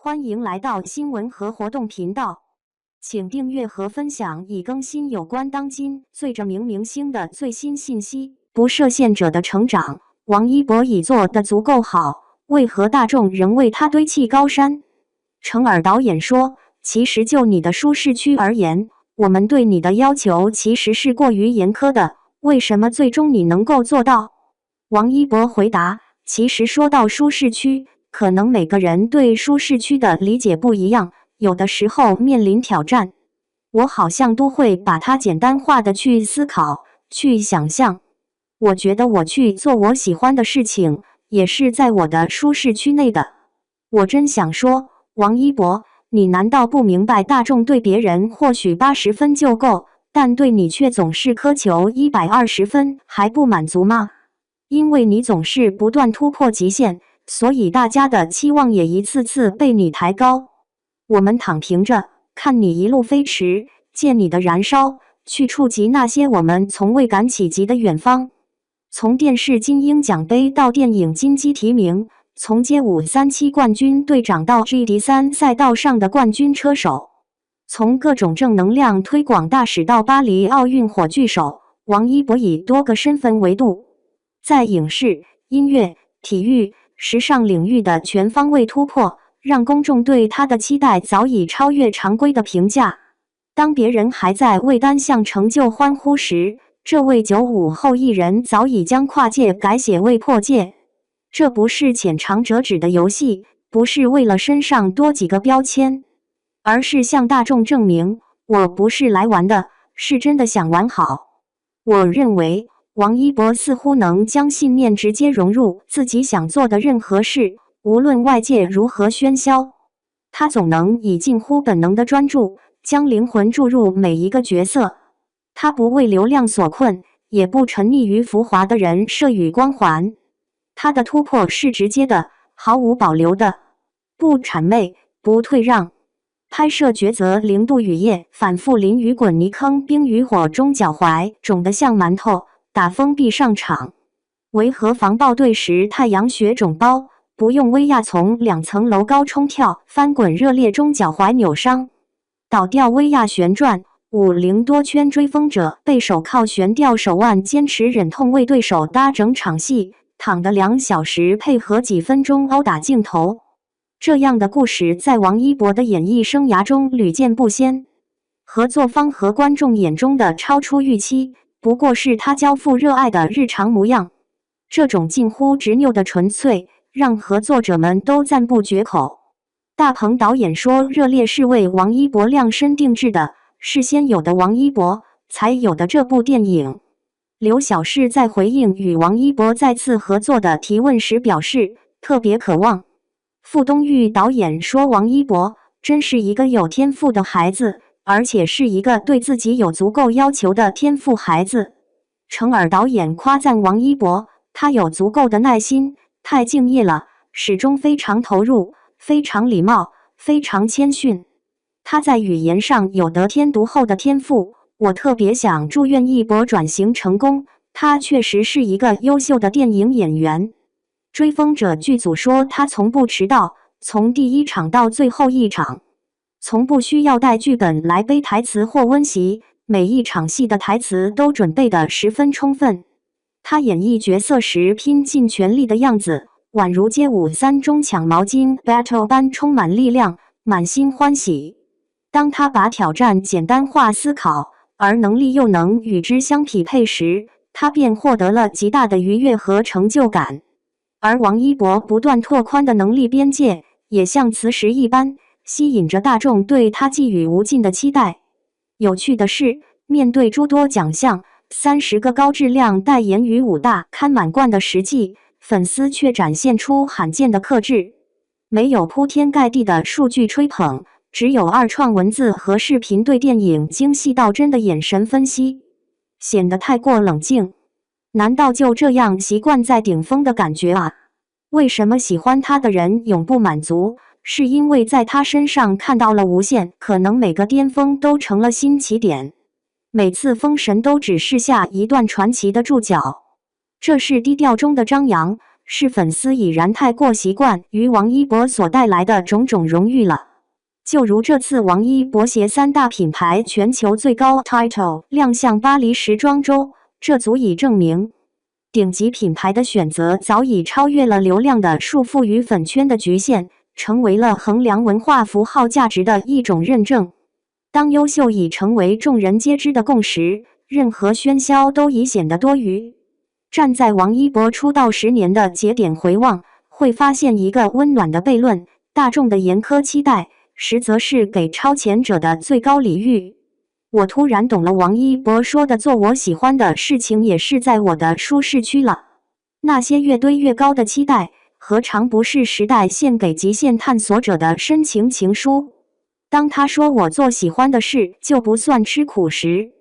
欢迎来到新闻和活动频道，请订阅和分享已更新有关当今最着名明星的最新信息。不设限者的成长，王一博已做得足够好，为何大众仍为他堆砌高山？程耳导演说，其实就你的舒适区而言，我们对你的要求其实是过于严苛的，为什么最终你能够做到？王一博回答，其实说到舒适区，可能每个人对舒适区的理解不一样，有的时候面临挑战，我好像都会把它简单化的去思考，去想象。我觉得我去做我喜欢的事情，也是在我的舒适区内的。我真想说，王一博，你难道不明白大众对别人或许80分就够，但对你却总是苛求120分，还不满足吗？因为你总是不断突破极限，所以大家的期望也一次次被你抬高。我们躺平着，看你一路飞驰，借你的燃烧，去触及那些我们从未敢企及的远方。从电视金鹰奖杯到电影金鸡提名，从街舞37冠军队长到 GT3赛道上的冠军车手，从各种正能量推广大使到巴黎奥运火炬手，王一博以多个身份维度，在影视、音乐、体育、时尚领域的全方位突破，让公众对他的期待早已超越常规的评价。当别人还在为单项成就欢呼时，这位95后艺人早已将跨界改写为破界。这不是浅尝辄止的游戏，不是为了身上多几个标签，而是向大众证明，我不是来玩的，是真的想玩好。我认为王一博似乎能将信念直接融入自己想做的任何事，无论外界如何喧嚣，他总能以近乎本能的专注，将灵魂注入每一个角色。他不为流量所困，也不沉溺于浮华的人设与光环。他的突破是直接的，毫无保留的，不谄媚，不退让。拍摄抉择0度雨夜，反复淋雨滚泥坑，冰与火中脚踝肿得像馒头，打封闭上场。维和防暴队时太阳穴肿包，不用威亚从2层楼高冲跳，翻滚热烈中脚踝扭伤。倒吊威亚旋转50多圈，追风者被手铐悬吊手腕，坚持忍痛为对手搭整场戏，躺的2小时配合几分钟殴打镜头。这样的故事在王一博的演艺生涯中屡见不鲜。合作方和观众眼中的超出预期，不过是他交付热爱的日常模样。这种近乎执拗的纯粹，让合作者们都赞不绝口。大鹏导演说，热烈是为王一博量身定制的，是先有的王一博，才有的这部电影。刘晓世在回应与王一博再次合作的提问时表示，特别渴望。傅东育导演说，王一博真是一个有天赋的孩子，而且是一个对自己有足够要求的天赋孩子。程耳导演夸赞王一博，他有足够的耐心，太敬业了，始终非常投入，非常礼貌，非常谦逊。他在语言上有得天独厚的天赋，我特别想祝愿一博转型成功，他确实是一个优秀的电影演员。追风者剧组说，他从不迟到，从第一场到最后一场，从不需要带剧本来背台词或温习，每一场戏的台词都准备得十分充分。他演绎角色时拼尽全力的样子，宛如街舞3中抢毛巾 battle 般充满力量，满心欢喜。当他把挑战简单化思考，而能力又能与之相匹配时，他便获得了极大的愉悦和成就感。而王一博不断拓宽的能力边界，也像磁石一般，吸引着大众对他寄予无尽的期待。有趣的是，面对诸多奖项，30个高质量代言与5大看满贯的实际，粉丝却展现出罕见的克制。没有铺天盖地的数据吹捧，只有二创文字和视频对电影精细到真的眼神分析，显得太过冷静。难道就这样习惯在顶峰的感觉啊？为什么喜欢他的人永不满足？是因为在他身上看到了无限可能，每个巅峰都成了新起点，每次封神都只是下一段传奇的注脚。这是低调中的张扬，是粉丝已然太过习惯于王一博所带来的种种荣誉了。就如这次王一博携3大品牌全球最高 title 亮相巴黎时装周，这足以证明，顶级品牌的选择早已超越了流量的束缚与粉圈的局限，成为了衡量文化符号价值的一种认证。当优秀已成为众人皆知的共识，任何喧嚣都已显得多余。站在王一博出道10年的节点回望，会发现一个温暖的悖论：大众的严苛期待，实则是给超前者的最高礼遇。我突然懂了王一博说的做我喜欢的事情也是在我的舒适区了。那些越堆越高的期待，何尝不是时代献给极限探索者的深情情书？当他说我做喜欢的事就不算吃苦时，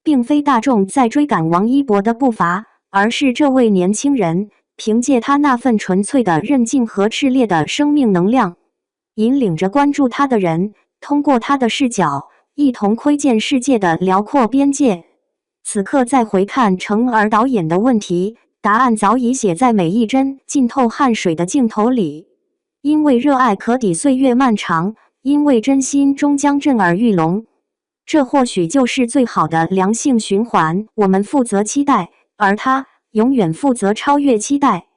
并非大众在追赶王一博的步伐，而是这位年轻人凭借他那份纯粹的韧劲和炽烈的生命能量，引领着关注他的人，通过他的视角，一同窥见世界的辽阔边界。此刻再回看程儿导演的问题，答案早已写在每一帧浸透汗水的镜头里。因为热爱可抵岁月漫长，因为真心终将震耳欲聋。这或许就是最好的良性循环。我们负责期待，而他永远负责超越期待。